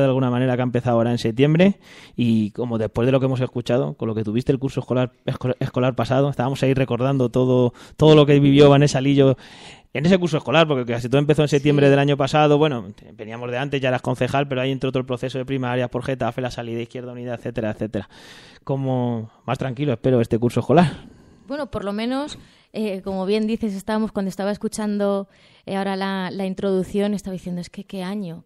de alguna manera que ha empezado ahora en septiembre y como después de lo que hemos escuchado, con lo que tuviste el curso escolar pasado, estábamos ahí recordando todo lo que vivió Vanessa Lillo en ese curso escolar, porque casi todo empezó en septiembre del año pasado. Bueno, veníamos de antes, ya eras concejal, pero ahí entró todo el proceso de primarias por Getafe, la salida de Izquierda Unida, etcétera, etcétera. Como más tranquilo espero este curso escolar. Bueno, por lo menos, como bien dices, cuando estaba escuchando ahora la introducción, estaba diciendo, es que qué año,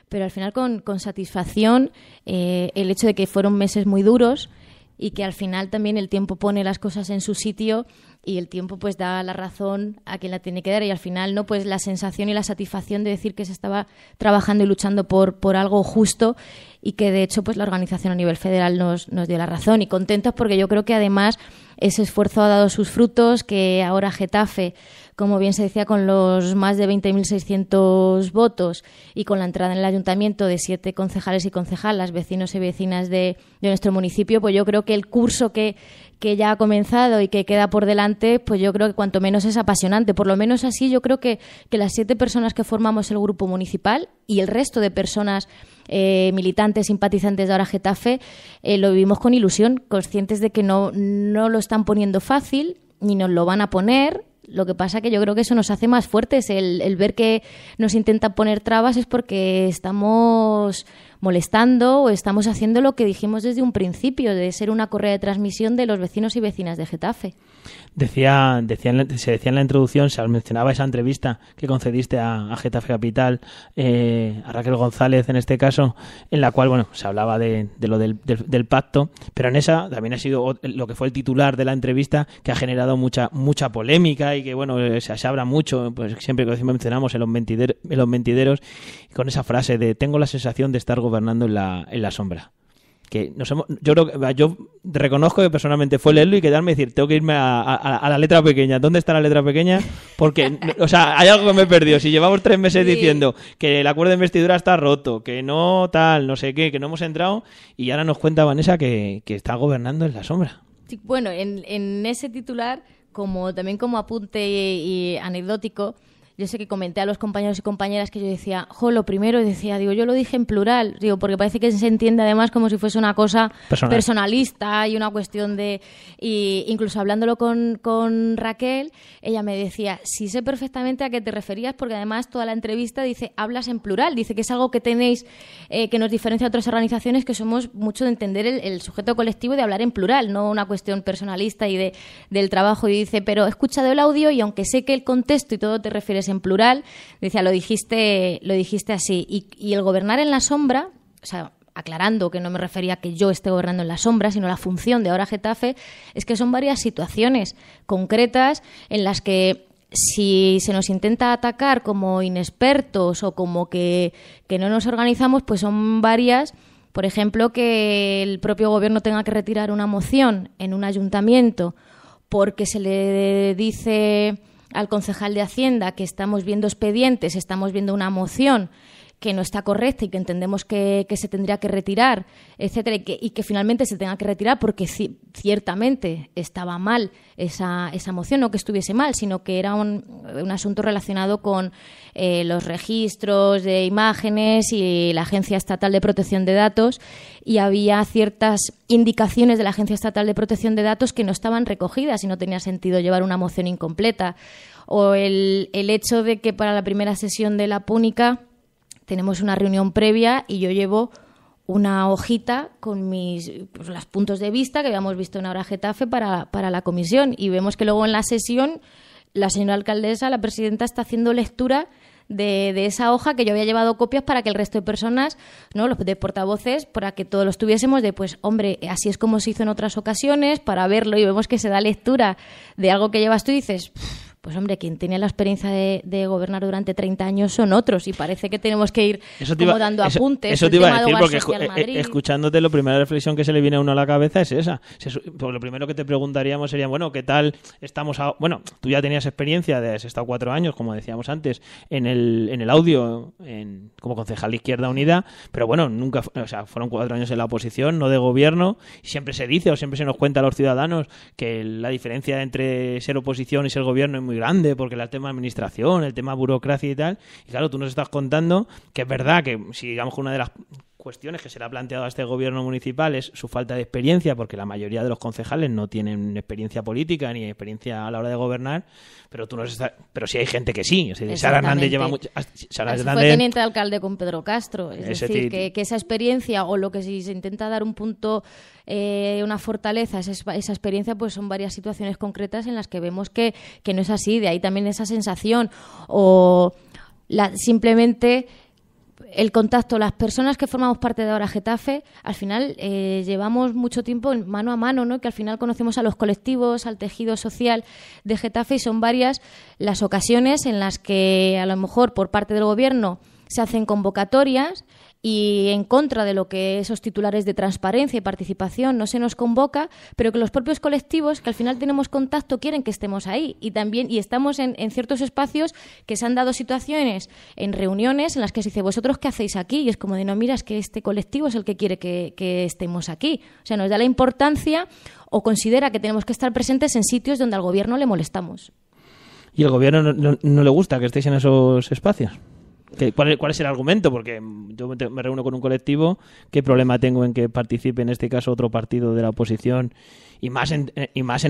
pero al final con satisfacción el hecho de que fueron meses muy duros y que al final también el tiempo pone las cosas en su sitio y el tiempo pues da la razón a quien la tiene que dar y al final no pues la sensación y la satisfacción de decir que se estaba trabajando y luchando por algo justo y que de hecho pues la organización a nivel federal nos dio la razón y contentos porque yo creo que además ese esfuerzo ha dado sus frutos, que ahora Getafe, como bien se decía, con los más de 20.600 votos y con la entrada en el ayuntamiento de 7 concejales y concejalas, vecinos y vecinas de nuestro municipio, pues yo creo que el curso que ya ha comenzado y que queda por delante, pues yo creo que cuanto menos es apasionante. Por lo menos así yo creo que las 7 personas que formamos el grupo municipal y el resto de personas militantes, simpatizantes de ahora Getafe, lo vivimos con ilusión, conscientes de que no lo están poniendo fácil ni nos lo van a poner. Lo que pasa que yo creo que eso nos hace más fuertes. El ver que nos intentan poner trabas es porque estamos molestando o estamos haciendo lo que dijimos desde un principio, de ser una correa de transmisión de los vecinos y vecinas de Getafe. Se decía en la introducción, se mencionaba esa entrevista que concediste a Getafe Capital, a Raquel González en este caso, en la cual se hablaba de lo del pacto, pero en esa también ha sido lo que fue el titular de la entrevista, que ha generado mucha polémica y que se habla mucho, pues siempre que mencionamos en los mentideros, con esa frase de tengo la sensación de estar gobernando en la sombra. Que yo reconozco que personalmente fue leerlo y quedarme y decir, tengo que irme a la letra pequeña. ¿Dónde está la letra pequeña? Porque, hay algo que me he perdido. Si llevamos 3 meses diciendo que el acuerdo de investidura está roto, que no tal, no sé qué, que no hemos entrado, y ahora nos cuenta Vanessa que está gobernando en la sombra. Sí, bueno, en ese titular, también como apunte y anecdótico, yo sé que comenté a los compañeros y compañeras que yo decía, lo primero, yo lo dije en plural, porque parece que se entiende además como si fuese una cosa personalista y una cuestión de... Y incluso hablándolo con Raquel, ella me decía, sí sé perfectamente a qué te referías, porque además toda la entrevista dice, hablas en plural, dice que es algo que tenéis, que nos diferencia de otras organizaciones, que somos mucho de entender el sujeto colectivo y de hablar en plural, no una cuestión personalista y del trabajo. Y dice, pero he escuchado el audio y aunque sé que el contexto y todo te refieres en plural, decía, lo dijiste así. Y el gobernar en la sombra, aclarando que no me refería a que yo esté gobernando en la sombra, sino la función de ahora Getafe, es que son varias situaciones concretas en las que si se nos intenta atacar como inexpertos o como que no nos organizamos, pues son varias. Por ejemplo, que el propio gobierno tenga que retirar una moción en un ayuntamiento porque se le dice al concejal de Hacienda que estamos viendo expedientes, estamos viendo una moción que no está correcta y que entendemos que se tendría que retirar, etcétera, y que finalmente se tenga que retirar porque ciertamente estaba mal esa moción, no que estuviese mal, sino que era un asunto relacionado con los registros de imágenes y la Agencia Estatal de Protección de Datos, y había ciertas indicaciones de la Agencia Estatal de Protección de Datos que no estaban recogidas y no tenía sentido llevar una moción incompleta. O el hecho de que para la primera sesión de la púnica tenemos una reunión previa y yo llevo una hojita con los puntos de vista que habíamos visto en Ahora Getafe para la comisión, y vemos que luego en la sesión la señora alcaldesa, la presidenta, está haciendo lectura de esa hoja que yo había llevado copias para que el resto de personas, los de portavoces, para que todos los tuviésemos así es como se hizo en otras ocasiones, para verlo, y vemos que se da lectura de algo que llevas tú y dices... Pues quien tenía la experiencia de gobernar durante 30 años son otros, y parece que tenemos que ir dando apuntes. Eso te iba a decir, porque escuchándote, la primera reflexión que se le viene a uno a la cabeza es esa. Pues lo primero que te preguntaríamos sería, ¿qué tal estamos? Tú ya tenías experiencia, has estado 4 años, como decíamos antes, en el audio, como concejal de Izquierda Unida, pero nunca, fueron 4 años en la oposición, no de gobierno, y siempre se dice o siempre se nos cuenta a los ciudadanos que la diferencia entre ser oposición y ser gobierno es muy grande porque el tema administración, el tema burocracia y tal. Y claro, tú nos estás contando que es verdad que si digamos que una de las cuestiones que se le ha planteado a este gobierno municipal es su falta de experiencia, porque la mayoría de los concejales no tienen experiencia política ni experiencia a la hora de gobernar, pero pero sí hay gente que sí. O sea, Sara Hernández lleva mucho. Sara Hernández fue teniente alcalde con Pedro Castro, es decir, que esa experiencia, o lo que si se intenta dar un punto, una fortaleza, esa experiencia, pues son varias situaciones concretas en las que vemos que no es así. De ahí también esa sensación, o simplemente el contacto, las personas que formamos parte de Ahora Getafe, al final llevamos mucho tiempo mano a mano, ¿no? Que al final conocemos a los colectivos, al tejido social de Getafe, y son varias las ocasiones en las que a lo mejor por parte del gobierno se hacen convocatorias y en contra de lo que esos titulares de transparencia y participación no se nos convoca, pero que los propios colectivos, que al final tenemos contacto, quieren que estemos ahí, y estamos en ciertos espacios que se han dado situaciones en reuniones en las que se dice, ¿vosotros qué hacéis aquí? Y es como de, no, mira, es que este colectivo es el que quiere que estemos aquí. O sea, nos da la importancia o considera que tenemos que estar presentes en sitios donde al gobierno le molestamos. ¿Y el gobierno no le gusta que estéis en esos espacios? ¿Cuál es el argumento? Porque yo me reúno con un colectivo, ¿qué problema tengo en que participe en este caso otro partido de la oposición? Y más en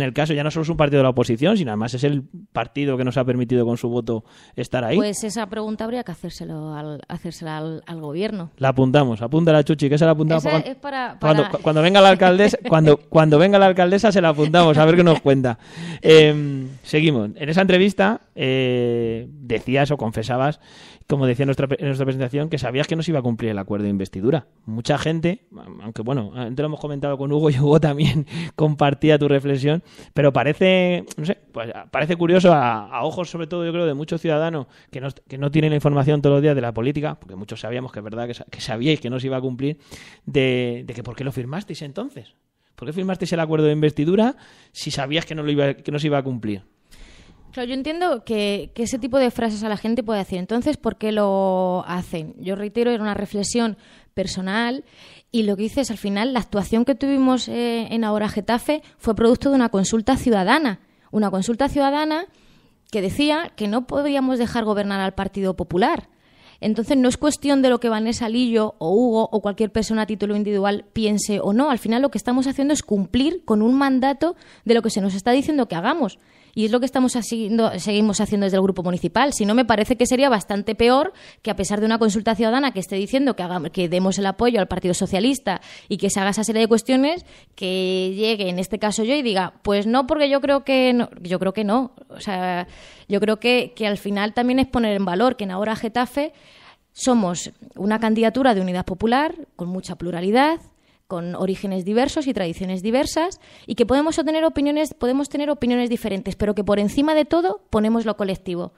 el caso, ya no solo es un partido de la oposición, sino además es el partido que nos ha permitido con su voto estar ahí. Pues esa pregunta habría que hacérsela al gobierno. La apuntamos, apúntala, Chuchi, que se la apuntamos. Es para... Cuando venga la alcaldesa, cuando venga la alcaldesa se la apuntamos, a ver qué nos cuenta. Seguimos. En esa entrevista decías o confesabas, como decía en nuestra presentación, que sabías que no se iba a cumplir el acuerdo de investidura. Mucha gente, aunque bueno, antes lo hemos comentado con Hugo, y Hugo también compartía tu reflexión, pero parece, no sé, pues parece curioso a ojos, sobre todo yo creo, de muchos ciudadanos que no tienen la información todos los días de la política, porque muchos sabíamos que es verdad que sabíais que no se iba a cumplir, de que ¿por qué lo firmasteis entonces? ¿Por qué firmasteis el acuerdo de investidura si sabías que no se iba a cumplir? Claro, yo entiendo que ese tipo de frases a la gente puede decir, entonces, ¿por qué lo hacen? Yo reitero, era una reflexión personal, y lo que dices, al final, la actuación que tuvimos en Ahora Getafe fue producto de una consulta ciudadana que decía que no podíamos dejar gobernar al Partido Popular. Entonces, no es cuestión de lo que Vanessa Lillo o Hugo o cualquier persona a título individual piense o no. Al final, lo que estamos haciendo es cumplir con un mandato de lo que se nos está diciendo que hagamos. Y es lo que seguimos haciendo desde el Grupo Municipal. Si no, me parece que sería bastante peor que, a pesar de una consulta ciudadana que esté diciendo que demos el apoyo al Partido Socialista y que se haga esa serie de cuestiones, que llegue, en este caso yo, y diga, pues no, porque yo creo que no. O sea, yo creo que al final también es poner en valor que en Ahora Getafe somos una candidatura de unidad popular con mucha pluralidad, con orígenes diversos y tradiciones diversas, y que podemos tener opiniones diferentes, pero que por encima de todo ponemos lo colectivo.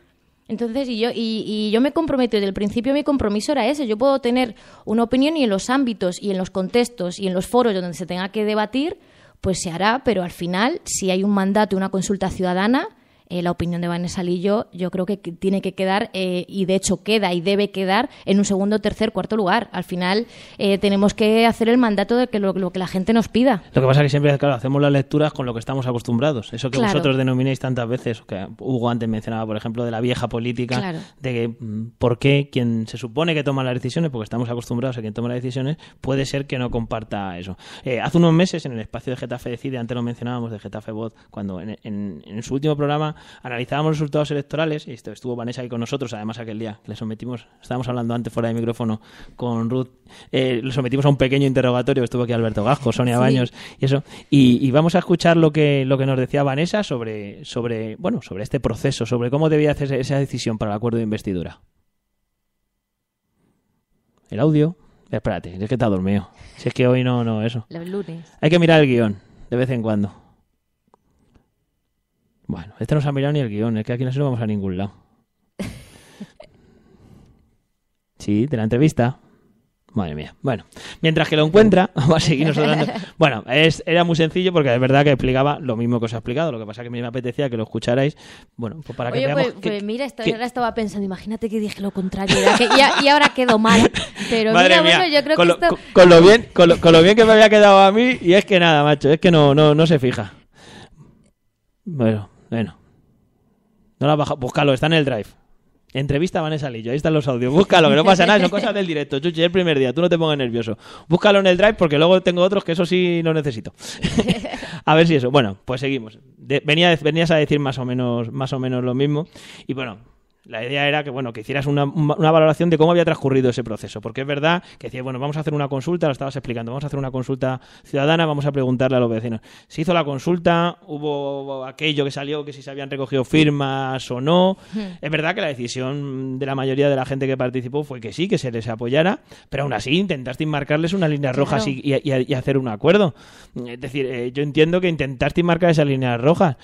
Entonces, yo me comprometo, desde el principio mi compromiso era ese. Yo puedo tener una opinión, y en los ámbitos y en los contextos y en los foros donde se tenga que debatir, pues se hará, pero al final, si hay un mandato y una consulta ciudadana, la opinión de Vanessa Lillo yo creo que tiene que quedar, y de hecho queda y debe quedar, en un segundo, tercer, cuarto lugar. Al final tenemos que hacer el mandato de que lo que la gente nos pida. Lo que pasa es que siempre, claro, hacemos las lecturas con lo que estamos acostumbrados. Eso que vosotros denomináis tantas veces, que Hugo antes mencionaba, por ejemplo, de la vieja política, de que por qué quien se supone que toma las decisiones, porque estamos acostumbrados a quien toma las decisiones, puede ser que no comparta eso. Hace unos meses, en el espacio de Getafe Decide, antes lo mencionábamos, de Getafe Voz, cuando en su último programa analizábamos los resultados electorales, y estuvo Vanessa ahí con nosotros, además aquel día le sometimos, estábamos hablando antes fuera de micrófono con Ruth, le sometimos a un pequeño interrogatorio, estuvo aquí Alberto Gasco, Sonia Baños y eso, y vamos a escuchar lo que nos decía Vanessa sobre este proceso, sobre cómo debía hacerse esa decisión para el acuerdo de investidura. El audio, espérate, es que está dormido, si es que hoy no eso. Los lunes. Hay que mirar el guión de vez en cuando. Bueno, no se ha mirado ni el guión, es que aquí no vamos a ningún lado. Sí, de la entrevista. Madre mía. Bueno, mientras que lo encuentra, vamos a seguir nosotros hablando. Bueno, era muy sencillo, porque es verdad que explicaba lo mismo que os ha explicado. Lo que pasa es que me apetecía que lo escucharais. Bueno, pues para que veamos. Pues mira, ahora estaba pensando, imagínate que dije lo contrario, y ahora quedo mal. Pero madre mira, mía, bueno, yo creo que esto... con lo bien que me había quedado a mí, y es que nada, macho, es que no se fija. Bueno. No lo has bajado. Búscalo, está en el Drive. Entrevista a Vanessa Lillo, ahí están los audios. Búscalo, que no pasa nada, son cosas del directo. Chuchi, el primer día, tú no te pongas nervioso. Búscalo en el Drive porque luego tengo otros que eso sí no necesito. A ver si eso. Bueno, pues seguimos. Venías a decir más o menos lo mismo. Y bueno, la idea era que hicieras una valoración de cómo había transcurrido ese proceso, porque es verdad que decía, vamos a hacer una consulta, lo estabas explicando, vamos a hacer una consulta ciudadana, vamos a preguntarle a los vecinos. Se hizo la consulta, hubo aquello que salió, que si se habían recogido firmas o no. Es verdad que la decisión de la mayoría de la gente que participó fue que sí, que se les apoyara, pero aún así intentaste marcarles unas líneas rojas y hacer un acuerdo. Es decir, yo entiendo que intentaste marcar esas líneas rojas.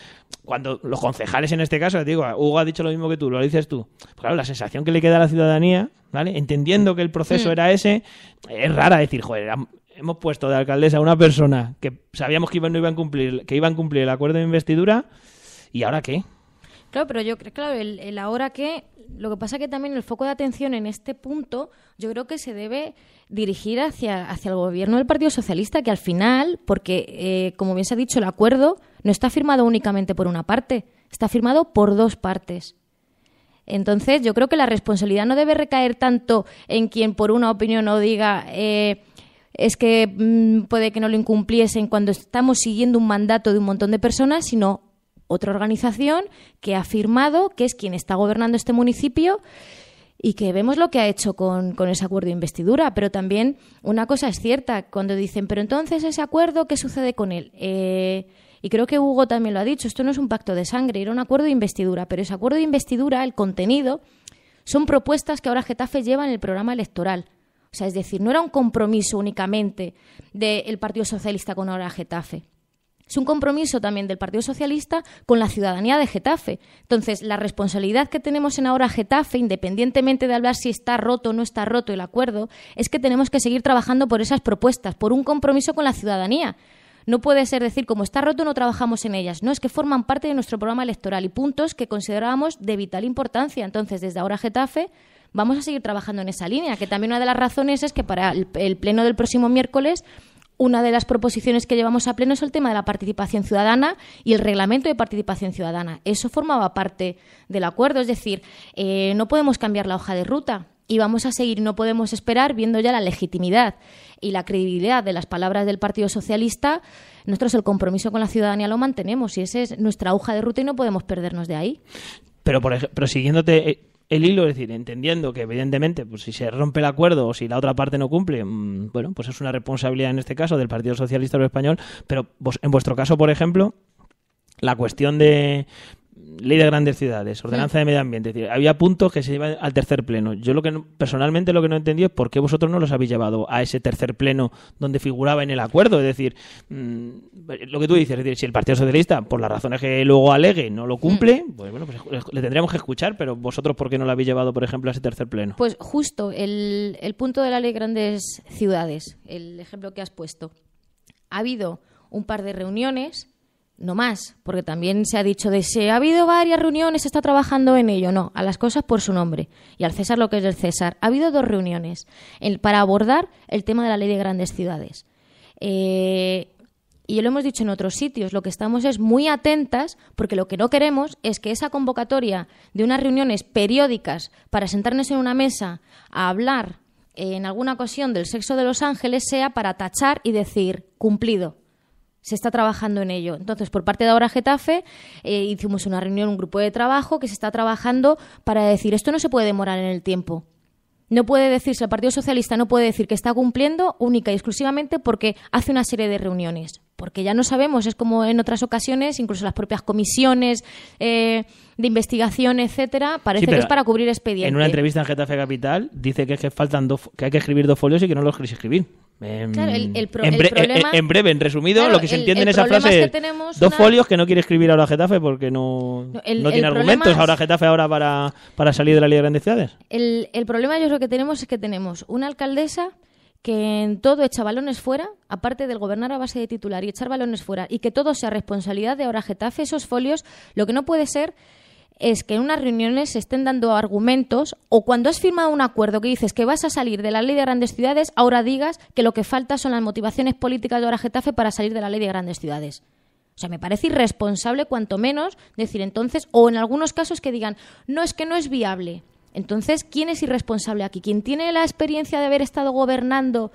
Cuando los concejales, en este caso, digo, Hugo ha dicho lo mismo que tú, lo dices tú. Pues claro, la sensación que le queda a la ciudadanía, ¿vale? Entendiendo que el proceso era ese, es rara decir, joder, hemos puesto de alcaldesa a una persona que sabíamos que iban a cumplir el acuerdo de investidura, ¿y ahora qué? Claro, pero yo creo, el ahora qué, lo que pasa que también el foco de atención en este punto, yo creo que se debe dirigir hacia el gobierno del Partido Socialista, que al final, porque como bien se ha dicho, el acuerdo no está firmado únicamente por una parte, está firmado por dos partes. Entonces, yo creo que la responsabilidad no debe recaer tanto en quien por una opinión no diga es que puede que no lo incumpliesen cuando estamos siguiendo un mandato de un montón de personas, sino otra organización que ha firmado, que es quien está gobernando este municipio y que vemos lo que ha hecho con ese acuerdo de investidura. Pero también una cosa es cierta, cuando dicen, pero entonces ese acuerdo, ¿qué sucede con él? Y creo que Hugo también lo ha dicho, esto no es un pacto de sangre, era un acuerdo de investidura, pero ese acuerdo de investidura, el contenido, son propuestas que ahora Getafe lleva en el programa electoral. O sea, es decir, no era un compromiso únicamente del Partido Socialista con ahora Getafe. Es un compromiso también del Partido Socialista con la ciudadanía de Getafe. Entonces, la responsabilidad que tenemos en ahora Getafe, independientemente de hablar si está roto o no está roto el acuerdo, es que tenemos que seguir trabajando por esas propuestas, por un compromiso con la ciudadanía. No puede ser decir, como está roto, no trabajamos en ellas. No, es que forman parte de nuestro programa electoral y puntos que considerábamos de vital importancia. Entonces, desde ahora Getafe, vamos a seguir trabajando en esa línea, que también una de las razones es que para el pleno del próximo miércoles, una de las proposiciones que llevamos a pleno es el tema de la participación ciudadana y el reglamento de participación ciudadana. Eso formaba parte del acuerdo, es decir, no podemos cambiar la hoja de ruta. Y vamos a seguir, no podemos esperar, viendo ya la legitimidad y la credibilidad de las palabras del Partido Socialista. Nosotros el compromiso con la ciudadanía lo mantenemos y esa es nuestra hoja de ruta y no podemos perdernos de ahí. Pero siguiéndote el hilo, es decir, entendiendo que evidentemente pues si se rompe el acuerdo o si la otra parte no cumple, pues es una responsabilidad en este caso del Partido Socialista Obrero Español, pero en vuestro caso, por ejemplo, la cuestión de Ley de Grandes Ciudades, Ordenanza de Medio Ambiente, es decir, había puntos que se llevan al tercer pleno. Yo personalmente lo que no entendí es por qué vosotros no los habéis llevado a ese tercer pleno donde figuraba en el acuerdo. Es decir, lo que tú dices, es decir, si el Partido Socialista, por las razones que luego alegue, no lo cumple, pues le tendríamos que escuchar, pero vosotros, ¿por qué no lo habéis llevado, por ejemplo, a ese tercer pleno? Pues justo el punto de la Ley de Grandes Ciudades, el ejemplo que has puesto. Ha habido un par de reuniones, no más, porque también se ha dicho de si ha habido varias reuniones, se está trabajando en ello. No, a las cosas por su nombre y al César lo que es del César. Ha habido 2 reuniones para abordar el tema de la Ley de Grandes Ciudades. Y ya lo hemos dicho en otros sitios, lo que estamos es muy atentas porque lo que no queremos es que esa convocatoria de unas reuniones periódicas para sentarnos en una mesa a hablar en alguna ocasión del sexo de los ángeles sea para tachar y decir cumplido. Se está trabajando en ello. Entonces, por parte de ahora Getafe, hicimos una reunión, un grupo de trabajo que se está trabajando para decir esto no se puede demorar en el tiempo. No puede decirse, el Partido Socialista no puede decir que está cumpliendo única y exclusivamente porque hace una serie de reuniones. Porque ya no sabemos, es como en otras ocasiones, incluso las propias comisiones de investigación, etcétera, parece que es para cubrir expediente. En una entrevista en Getafe Capital dice que hay que escribir 2 folios y que no los queréis escribir. Claro, el problema, en breve, en resumido, claro, lo que se entiende en esa frase es 2 folios que no quiere escribir ahora Getafe porque no tiene argumentos ahora Getafe para salir de la Ley de Grandes Ciudades. El problema yo creo que tenemos es que tenemos una alcaldesa que en todo echa balones fuera, aparte del gobernar a base de titular y echar balones fuera, y que todo sea responsabilidad de ahora Getafe, esos folios, lo que no puede ser es que en unas reuniones se estén dando argumentos o cuando has firmado un acuerdo que dices que vas a salir de la Ley de Grandes Ciudades, ahora digas que lo que falta son las motivaciones políticas de ahora Getafe para salir de la Ley de Grandes Ciudades. O sea, me parece irresponsable cuanto menos decir entonces, o en algunos casos que digan, no, es que no es viable. Entonces, ¿quién es irresponsable aquí? ¿Quién tiene la experiencia de haber estado gobernando